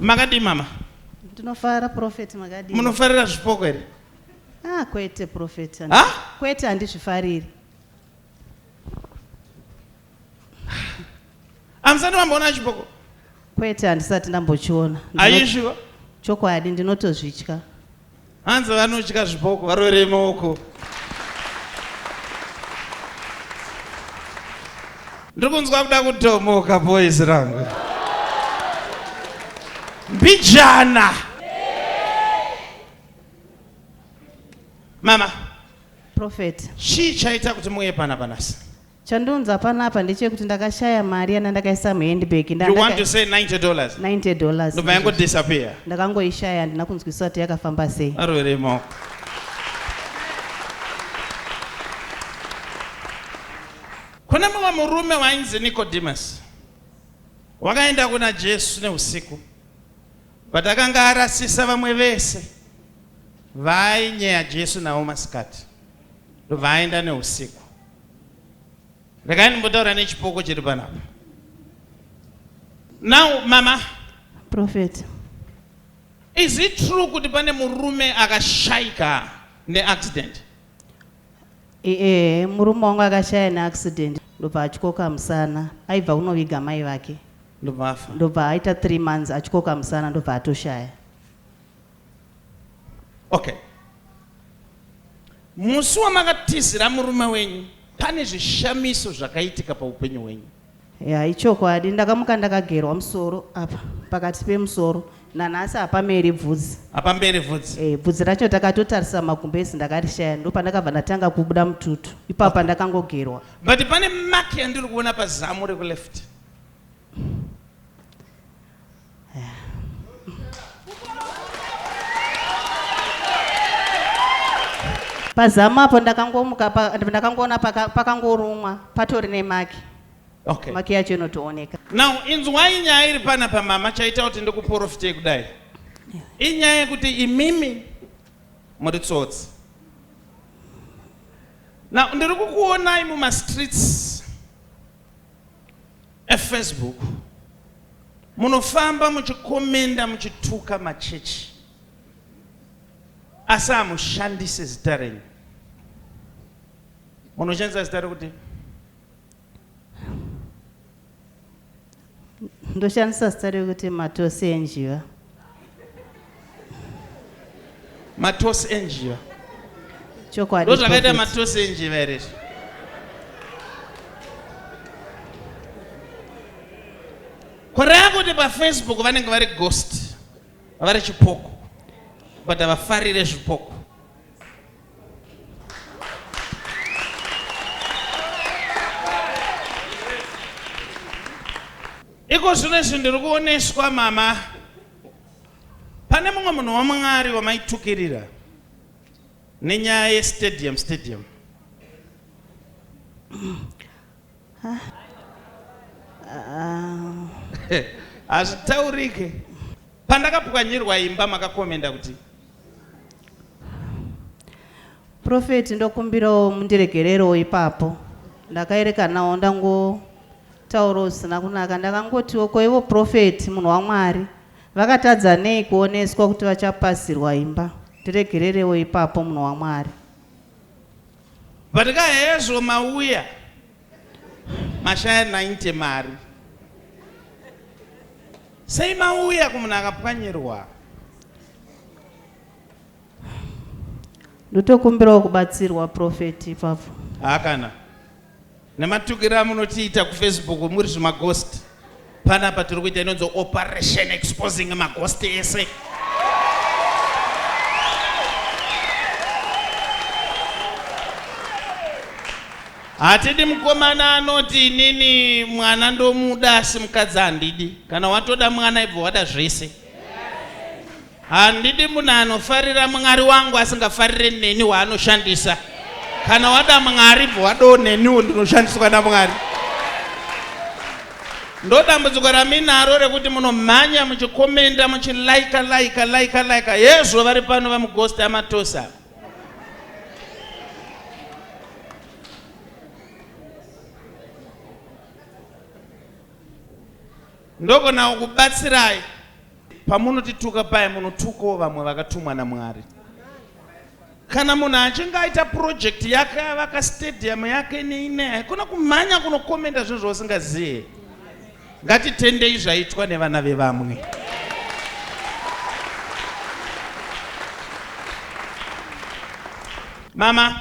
Magadi mama. Ndinofara Prophet magadi. Munofarira zvipoko here? Kwete Prophet. Ah? Kwete handizvifariri. Amusati mamboona chipoko? Kwete handisati ndambochiona. Are you sure? Chokwadi ndinotozvitya. Hanzi vanotya zvipoko varore maoko. Ndirikunzwa kuda kutomoka boys rangu. Mbijana. Mama. Prophet. Chii chaita kuti muuye panapa nhasi? Chandiunza panapa ndechekuti ndakashaya mari yana ndakaisa muhandbag. You want to say $90? $90. Ndobva yango disappear. Ndakangoishaya handina kunzwisisa kuti yakafamba sei. Varore maoko. Kuna mumwe murume wainzi Nicodemus. Wakaenda kuna Jesu neusiku. But akanga arasisa vamwe vese vainyeya Jesu navo masikati. Ndovaenda neusiku. Rekaini mbotaura nechipoko chiri panapa. Now mama. Prophet. Is it true kuti pane murume akashaika neaccident? Murume wangu akashaya neaccident. Ndobva achikoka musana. Aibva kunoviga mai vake. Ndobva aita 3 months achikoka musana ndobva atoshaya. Okay. Musi wamakatizira murume wenyu pane zvishamiso zvakaitika paupenyu hwenyu. Ichokwadi ndakamuka ndakagerwa musoro apa pakati pemusoro. Nanhasi hapameri bvudzi. Hapamberi bvudzi? Bvudzi racho takatotarisa magumbezi ndakarishaya ndopandakabva ndatanga kubuda mututu. Ipapo ndakangogerwa. But pane maki yandiri kuona pazamu rekuleft. Pazamu apo ndakangoona pakangorumwa patori nemaki. Okay. Maki yacho inotooneka. Now inzwai nyaya iri panapa mama chaita kuti ndikuprofite kudai. Inyaya yekuti imimi muri tsotsi. Now ndiri kukuonai mumastreets eFacebook. Munofamba muchikomenda muchituka machechi. Asi hamushandise zita renyu. Munoshandisa zita rekuti? Ndoshandisa zita rekuti matosi enjiva. Matosi enjiva. Chokwadi. Ndozvakaita matosi enjiva here. Kureva kuti paFacebook vanenge vari ghost, vari chipoko, but havafarire zvipoko. Iko zvino izvi ndiri kuoneswa mama, pane mumwe munhu waMwari wamaitukirira nenyaya yestadium. Hazvitaurike. Pandakapwanyirwa imba makakomenda kuti Prophet ndokumbirawo mundiregererewo ipapo. Ndakaereka nawo ndangotaura usina kunaka. Ndakangotiwo ko ivo Prophet munhu waMwari vakatadza nei kuoneswa kuti vachapasirwa imba. Ndiregererewo ipapo munhu waMwari. But kahezvo mauya mashaya 90 mari. Sei mauya kumunhu akapwanyirwa? Ndotokumbirawo kubatsirwa Prophet ipapo. Hakana. Nematukira munotiita kuFacebook muri zvimaghost. Panapa tiri kuita inonzi operation exposing maghost ese. Hatidi mukomana anoti inini mwana ndomuda asi mukadzi handidi. Kana watoda mwana ibvo wada zvese. Handidi munhu anofarira Mwari wangu asingafarire neni waanoshandisa. Kana wada Mwari ibvo wadawo neniwo ndinoshandiswa naMwari. Ndodambudziko raminaro rekuti munomhanya muchikomenda muchilaika yezvo vari pano vamughost amatosa. Ndogona kubatsirai pamunotituka paya munotukawo vamwe vakatumwa naMwari. Kana munhu achinge aita project yake avaka stadium yake neine hakuna kumhanya kunokomenda zvinhu zvausingazivi. Ngatitendei zvaitwa nevana vevamwe. Mama,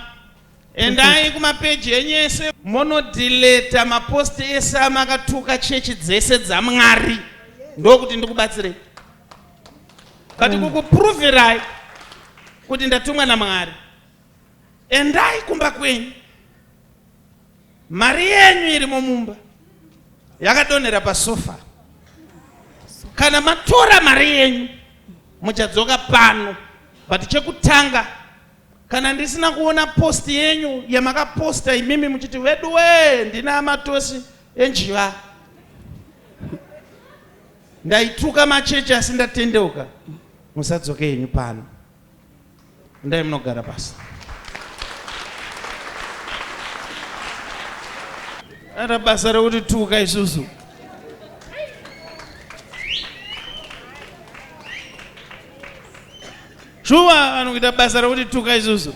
endai kumapeji enyu ese monodileta maposti ese amakatuka chechi dzese dzaMwari. Ndokuti ndikubatsirei. Kati kukuproverai kuti ndatumwa naMwari. Endai kumba kwenyu. Mari yenyu iri mumba yakadonhera pasofa. Kana matora mari yenyu muchadzoka pano. But chekutanga kana ndisina kuona post yenyu yamakaposta imimi muchiti wedu ndina matosi enjiva. Ndaituka machechi asi ndatendeuka. Musadzoke yenyu pano. Ndai munogara pasi. Ara basa rekuti tuka isusu. Shuwa anokuita basa rekuti tuka isusu.